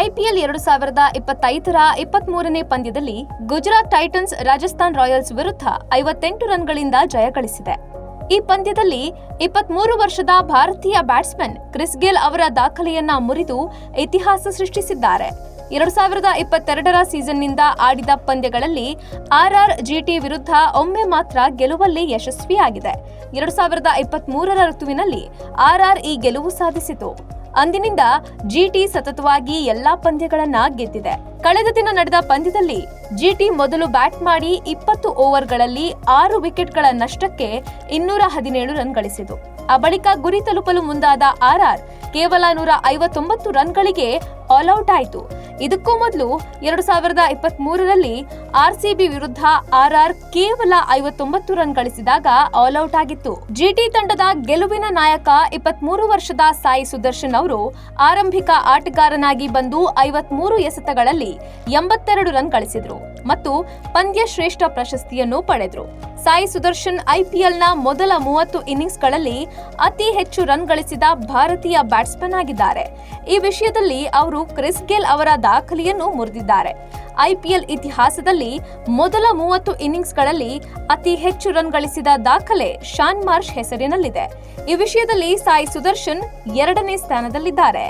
IPL 2025ರ 23ನೇ ಪಂದ್ಯದಲ್ಲಿ Gujarat Titans Rajasthan Royals ವಿರುದ್ಧ 58 ರನ್ಗಳಿಂದ ಜಯ ಗಳಿಸಿದೆ. ಈ ಪಂದ್ಯದಲ್ಲಿ 23 ವರ್ಷದ ಭಾರತೀಯ ಬ್ಯಾಟ್ಸ್ಮನ್ ಕ್ರಿಸ್ ಗೇಲ್ ಅವರ ದಾಖಲೆಯನ್ನ ಮುರಿದು ಇತಿಹಾಸ ಸೃಷ್ಟಿಸಿದ್ದಾರೆ. 2022ರ ಸೀಸನ್ನಿಂದ ಆಡಿದ ಪಂದ್ಯಗಳಲ್ಲಿ ಆರ್ಆರ್ ಜಿಟಿ ವಿರುದ್ಧ ಒಮ್ಮೆ ಮಾತ್ರ ಗೆಲುವಲ್ಲಿ ಯಶಸ್ವಿಯಾಗಿದೆ. 2023ರ ಋತುವಿನಲ್ಲಿ ಆರ್ಆರ್ ಈ ಗೆಲುವು ಸಾಧಿಸಿತು. ಅಂದಿನಿಂದ ಜಿಟಿ ಸತತವಾಗಿ ಎಲ್ಲಾ ಪಂದ್ಯಗಳನ್ನ ಗೆದ್ದಿದೆ. ಕಳೆದ ದಿನ ನಡೆದ ಪಂದ್ಯದಲ್ಲಿ ಜಿಟಿ ಮೊದಲು ಬ್ಯಾಟ್ ಮಾಡಿ 20 ಓವರ್ಗಳಲ್ಲಿ 6 ವಿಕೆಟ್ಗಳ ನಷ್ಟಕ್ಕೆ 217 ರನ್ ಗಳಿಸಿತು. ಆ ಬಳಿಕ ಗುರಿ ತಲುಪಲು ಮುಂದಾದ ಆರ್ಆರ್ ಕೇವಲ 159 ರನ್ಗಳಿಗೆ ಆಲ್ಔಟ್ ಆಯಿತು. ಇದಕ್ಕೂ ಮೊದಲು 2023ರಲ್ಲಿ ಆರ್ಸಿಬಿ ವಿರುದ್ಧ ಆರ್ಆರ್ ಕೇವಲ 59 ರನ್ ಗಳಿಸಿದಾಗ ಆಲ್ಔಟ್ ಆಗಿತ್ತು. ಜಿಟಿ ತಂಡದ ಗೆಲುವಿನ ನಾಯಕ 23 ವರ್ಷದ ಸಾಯಿ ಸುದರ್ಶನ್ ಅವರು ಆರಂಭಿಕ ಆಟಗಾರನಾಗಿ ಬಂದು 53 ಎಸೆತಗಳಲ್ಲಿ 82 ರನ್ ಗಳಿಸಿದ್ರು ಮತ್ತು ಪಂದ್ಯ ಶ್ರೇಷ್ಠ ಪ್ರಶಸ್ತಿಯನ್ನು ಪಡೆದ್ರು. ಸಾಯಿ ಸುದರ್ಶನ್ ಐಪಿಎಲ್ನ ಮೊದಲ 30 ಇನ್ನಿಂಗ್ಸ್ಗಳಲ್ಲಿ ಅತಿ ಹೆಚ್ಚು ರನ್ ಗಳಿಸಿದ ಭಾರತೀಯ ಬ್ಯಾಟ್ಸ್ಮನ್ ಆಗಿದ್ದಾರೆ. ಈ ವಿಷಯದಲ್ಲಿ ಅವರು ಕ್ರಿಸ್ ಗೇಲ್ ಅವರ ದಾಖಲೆಯನ್ನು ಮುರಿದಿದ್ದಾರೆ. ಐಪಿಎಲ್ ಇತಿಹಾಸದಲ್ಲಿ ಮೊದಲ 30 ಇನ್ನಿಂಗ್ಸ್ಗಳಲ್ಲಿ ಅತಿ ಹೆಚ್ಚು ರನ್ ಗಳಿಸಿದ ದಾಖಲೆ ಶಾನ್ ಮಾರ್ಷ್ ಹೆಸರಿನಲ್ಲಿದೆ. ಈ ವಿಷಯದಲ್ಲಿ ಸಾಯಿ ಸುದರ್ಶನ್ 2ನೇ ಸ್ಥಾನದಲ್ಲಿದ್ದಾರೆ.